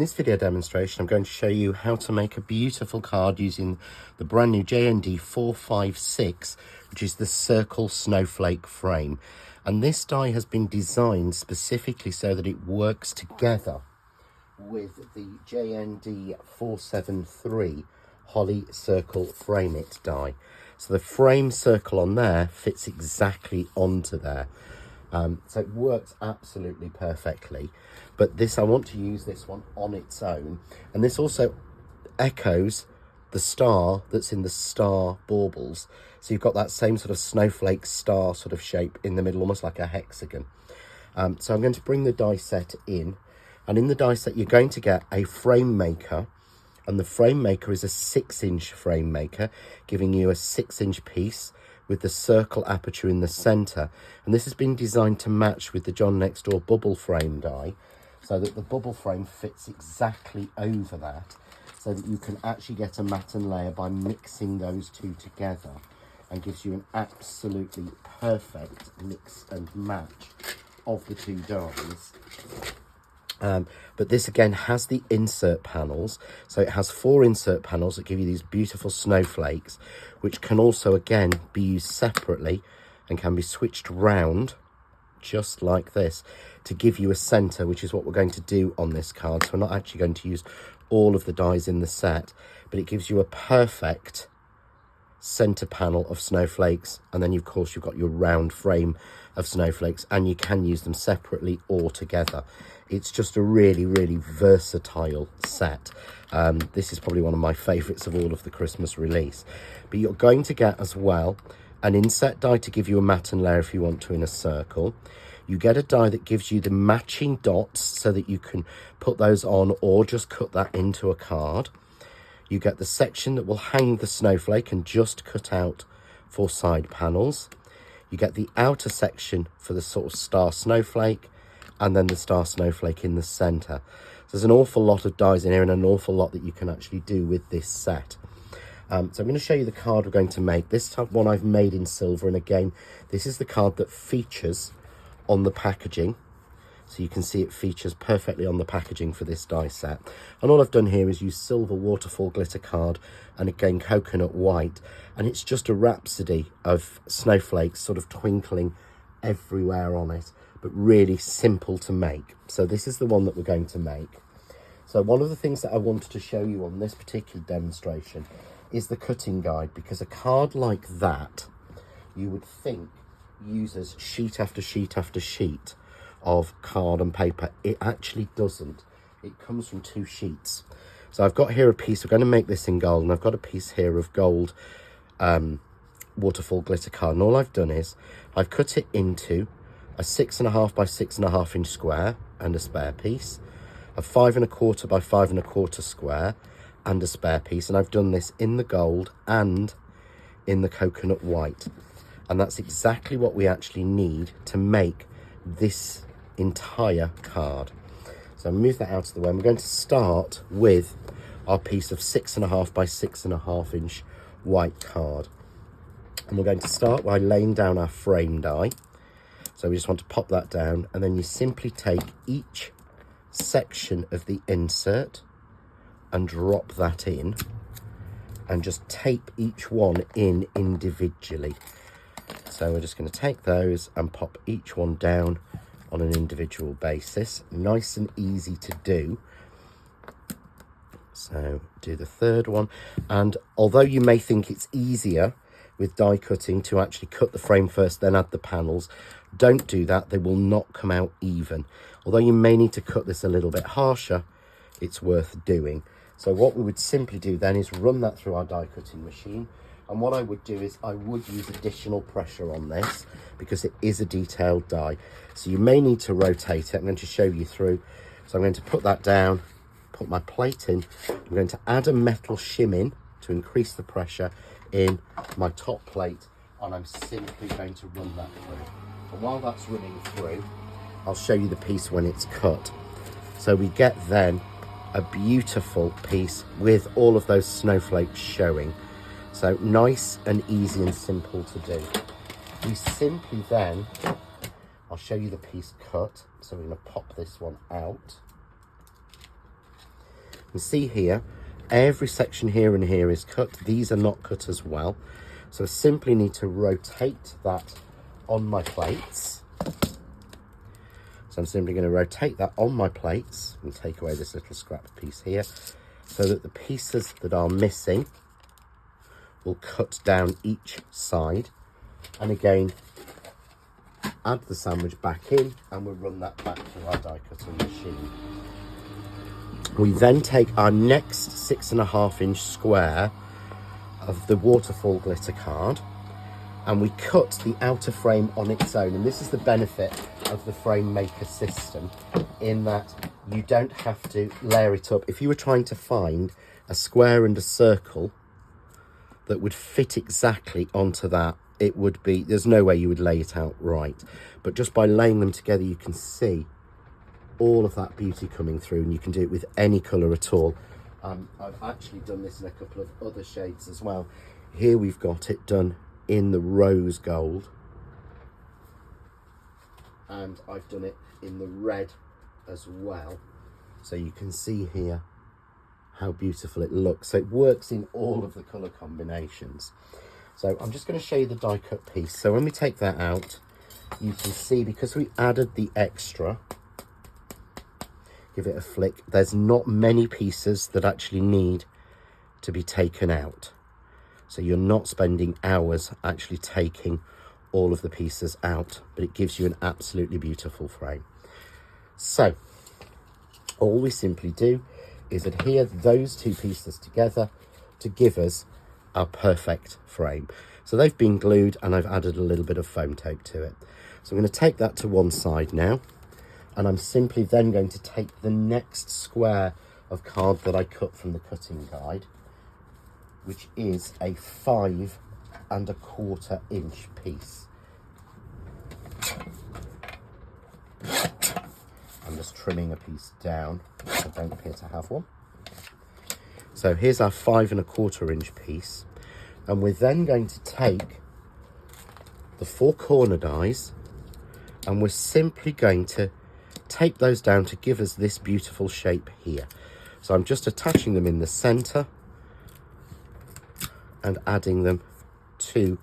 this video demonstration, I'm going to show you how to make a beautiful card using the brand new JND456, which is the circle snowflake frame. And this die has been designed specifically so that it works together with the JND473 Holly Circle Frame It die. So the frame circle on there fits exactly onto there. So it works absolutely perfectly. But this, I want to use this one on its own. And this also echoes the star that's in the star baubles. So you've got that same sort of snowflake star sort of shape in the middle, almost like a hexagon. So I'm going to bring the die set in. And in the die set, you're going to get a frame maker. And the frame maker is a 6-inch frame maker, giving you a 6-inch piece with the circle aperture in the center. And this has been designed to match with the John Next Door bubble frame die, so that the bubble frame fits exactly over that, so that you can actually get a matten layer by mixing those two together, and gives you an absolutely perfect mix and match of the two dies. But this again has the insert panels. So it has 4 insert panels that give you these beautiful snowflakes, which can also again be used separately and can be switched round just like this to give you a center, which is what we're going to do on this card. So we're not actually going to use all of the dies in the set, but it gives you a perfect center panel of snowflakes. And then of course you've got your round frame of snowflakes, and you can use them separately or together. It's just a really, really versatile set. This is probably one of my favorites of all of the Christmas release. But you're going to get as well an inset die to give you a matten layer if you want to in a circle. You get a die that gives you the matching dots so that you can put those on or just cut that into a card. You get the section that will hang the snowflake and just cut out 4 side panels. You get the outer section for the sort of star snowflake, and then the star snowflake in the center. So there's an awful lot of dies in here and an awful lot that you can actually do with this set. So I'm going to show you the card we're going to make. This one I've made in silver, and again, this is the card that features on the packaging. So you can see it features perfectly on the packaging for this die set. And all I've done here is use silver waterfall glitter card and again coconut white. And it's just a rhapsody of snowflakes sort of twinkling everywhere on it, but really simple to make. So this is the one that we're going to make. So one of the things that I wanted to show you on this particular demonstration is the cutting guide, because a card like that, you would think uses sheet after sheet after sheet of card and paper. It actually doesn't. It comes from 2 sheets. So I've got here a piece, we're going to make this in gold, and I've got a piece here of gold waterfall glitter card, and all I've done is I've cut it into a 6.5 by 6.5 inch square and a spare piece, a 5.25 by 5.25 square and a spare piece, and I've done this in the gold and in the coconut white. And that's exactly what we actually need to make this entire card. So I'll move that out of the way. We're going to start with our piece of 6.5 by 6.5 inch white card. And we're going to start by laying down our frame die. So we just want to pop that down, and then you simply take each section of the insert and drop that in, and just tape each one in individually. So we're just going to take those and pop each one down on an individual basis. Nice and easy to do. So do the third one. And although you may think it's easier with die cutting to actually cut the frame first, then add the panels, don't do that. They will not come out even. Although you may need to cut this a little bit harsher, it's worth doing. So what we would simply do then is run that through our die cutting machine. And what I would do is I would use additional pressure on this because it is a detailed die. So you may need to rotate it. I'm going to show you through. So I'm going to put that down, put my plate in. I'm going to add a metal shim in to increase the pressure in my top plate, and I'm simply going to run that through. And while that's running through, I'll show you the piece when it's cut. So we get then a beautiful piece with all of those snowflakes showing. So nice and easy and simple to do. We simply then, I'll show you the piece cut. So we're going to pop this one out. can see here, every section here and here is cut. These are not cut as well. So I simply need to rotate that on my plates. So I'm simply going to rotate that on my plates and take away this little scrap piece here so that the pieces that are missing will cut down each side. And again, add the sandwich back in and we'll run that back through our die cutting machine. We then take our next 6.5-inch square of the waterfall glitter card and we cut the outer frame on its own. And this is the benefit of the frame maker system, in that you don't have to layer it up. If you were trying to find a square and a circle that would fit exactly onto that, it would be, there's no way you would lay it out right. But just by laying them together, you can see all of that beauty coming through, and you can do it with any colour at all. I've actually done this in a couple of other shades as well. Here we've got it done in the rose gold, and I've done it in the red as well. So you can see here how beautiful it looks. So it works in all of the colour combinations. So I'm just going to show you the die cut piece. So when we take that out, you can see, because we added the extra, give it a flick, there's not many pieces that actually need to be taken out. So you're not spending hours actually taking all of the pieces out, but it gives you an absolutely beautiful frame. So all we simply do is adhere those two pieces together to give us our perfect frame. So they've been glued and I've added a little bit of foam tape to it. So I'm going to take that to one side now, and I'm simply then going to take the next square of card that I cut from the cutting guide, which is a 5.25 inch piece. I'm just trimming a piece down. I don't appear to have one. So here's our 5.25 inch piece, and we're then going to take the 4 corner dies and we're simply going to take those down to give us this beautiful shape here. So I'm just attaching them in the center and adding them to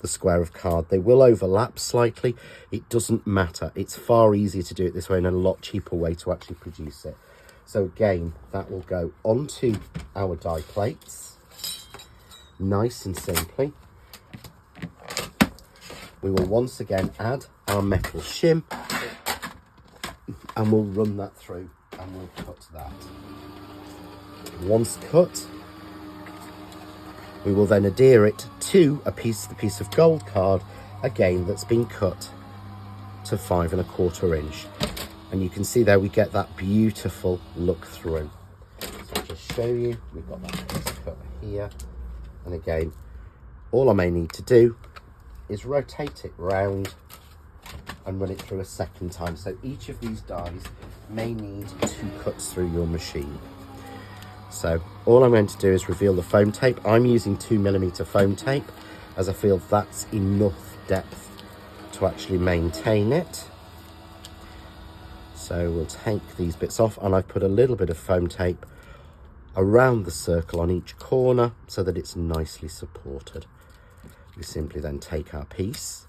the square of card. They will overlap slightly. It doesn't matter. It's far easier to do it this way and a lot cheaper way to actually produce it. So again, that will go onto our die plates, nice and simply. We will once again add our metal shim and we'll run that through and we'll cut that. Once cut, we will then adhere it to the piece of gold card, again, that's been cut to 5.25 inch. And you can see there we get that beautiful look through. So I'll just show you, we've got that piece cut here. And again, all I may need to do is rotate it round and run it through a second time. So each of these dies may need 2 cuts through your machine. So all I'm going to do is reveal the foam tape. I'm using 2mm foam tape, as I feel that's enough depth to actually maintain it. So we'll take these bits off, and I've put a little bit of foam tape around the circle on each corner so that it's nicely supported. We simply then take our piece,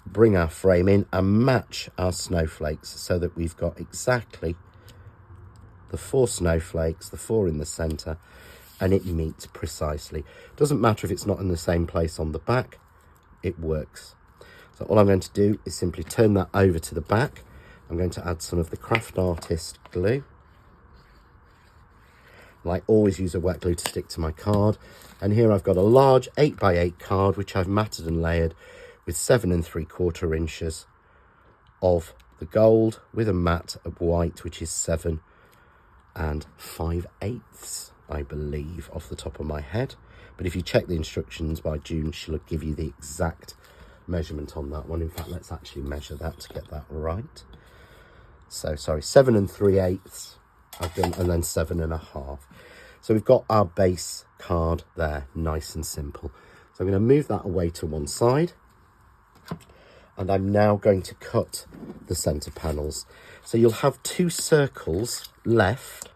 bring our frame in and match our snowflakes so that we've got exactly the 4 snowflakes, the 4 in the center, and it meets precisely. Doesn't matter if it's not in the same place on the back, it works. So all I'm going to do is simply turn that over to the back. I'm going to add some of the Craft Artist glue. And I always use a wet glue to stick to my card. And here I've got a large 8x8 card, which I've matted and layered with 7.75 inches of the gold with a matte of white, which is 7 5/8, I believe, off the top of my head. But if you check the instructions by June, she'll give you the exact measurement on that one. In fact, let's actually measure that to get that right. So sorry, 7 3/8 I've done, and then 7.5. So we've got our base card there, nice and simple. So I'm going to move that away to one side, And I'm now going to cut the centre panels. So you'll have 2 circles left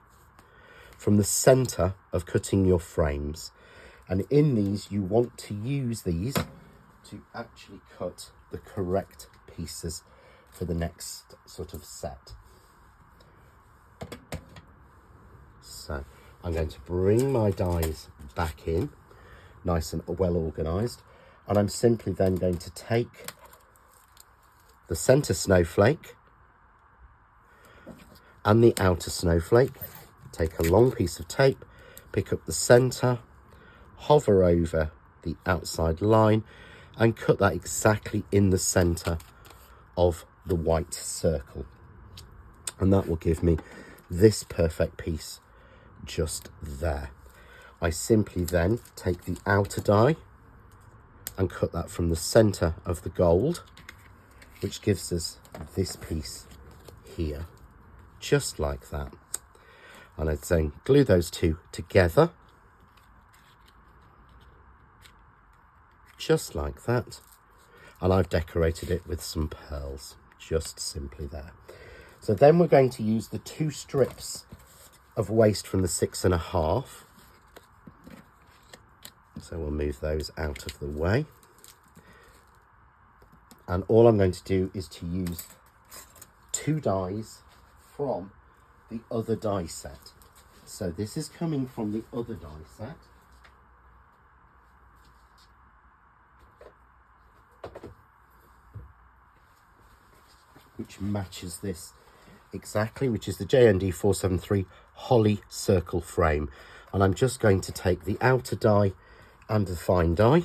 from the centre of cutting your frames. And in these, you want to use these to actually cut the correct pieces for the next sort of set. So I'm going to bring my dies back in, nice and well organised. And I'm simply then going to take the centre snowflake and the outer snowflake, take a long piece of tape, pick up the centre, hover over the outside line and cut that exactly in the centre of the white circle. And that will give me this perfect piece just there. I simply then take the outer die and cut that from the centre of the gold, which gives us this piece here, just like that. And I'd then glue those 2 together, just like that. And I've decorated it with some pearls, just simply there. So then we're going to use the 2 strips of waste from the 6.5. So we'll move those out of the way. And all I'm going to do is to use 2 dies from the other die set. So this is coming from the other die set. Which matches this exactly, which is the JND456 Holly Circle frame. And I'm just going to take the outer die and the fine die.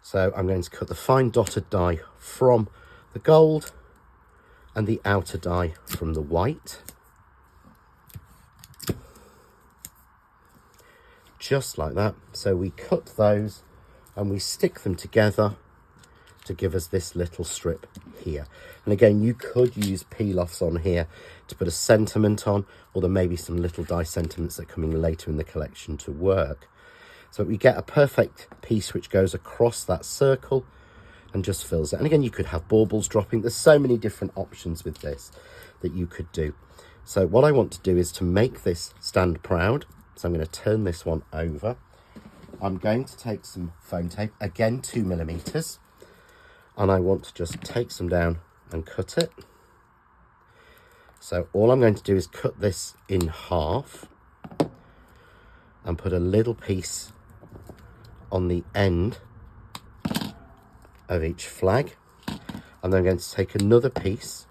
So I'm going to cut the fine dotted die from the gold and the outer die from the white. Just like that. So we cut those and we stick them together to give us this little strip here. And again, you could use peel-offs on here to put a sentiment on, or there may be some little die sentiments that are coming later in the collection to work. So we get a perfect piece which goes across that circle and just fills it. And again, you could have baubles dropping. There's so many different options with this that you could do. So what I want to do is to make this stand proud. So I'm going to turn this one over. I'm going to take some foam tape, again 2mm, and I want to just take some down and cut it. So all I'm going to do is cut this in half and put a little piece on the end of each flag, and then I'm going to take another piece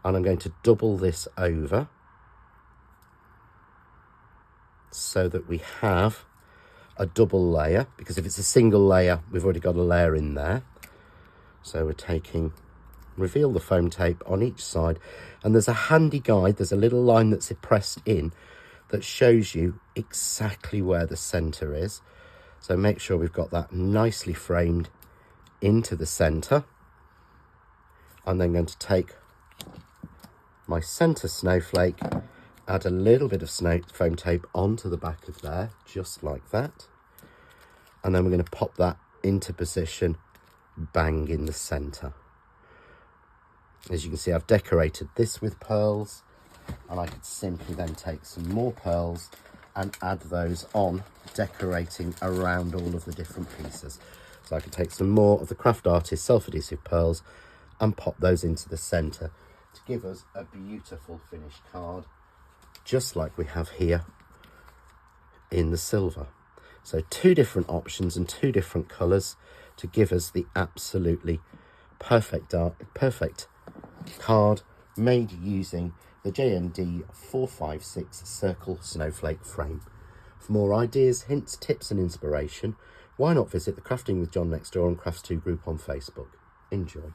and I'm going to double this over so that we have a double layer, because if it's a single layer we've already got a layer in there. So we're taking, reveal the foam tape on each side, and there's a handy guide, there's a little line that's pressed in that shows you exactly where the centre is. So make sure we've got that nicely framed into the centre. I'm then going to take my centre snowflake, add a little bit of foam tape onto the back of there, just like that. And then we're going to pop that into position, bang in the centre. As you can see, I've decorated this with pearls, and I could simply then take some more pearls and add those on, decorating around all of the different pieces. So I could take some more of the Craft Artist self-adhesive pearls and pop those into the centre to give us a beautiful finished card, just like we have here in the silver. So 2 different options and 2 different colours to give us the absolutely perfect card made using the JND456 Circle Snowflake frame. For more ideas, hints, tips and inspiration, why not visit the Crafting with John next door and Crafts2 group on Facebook. Enjoy.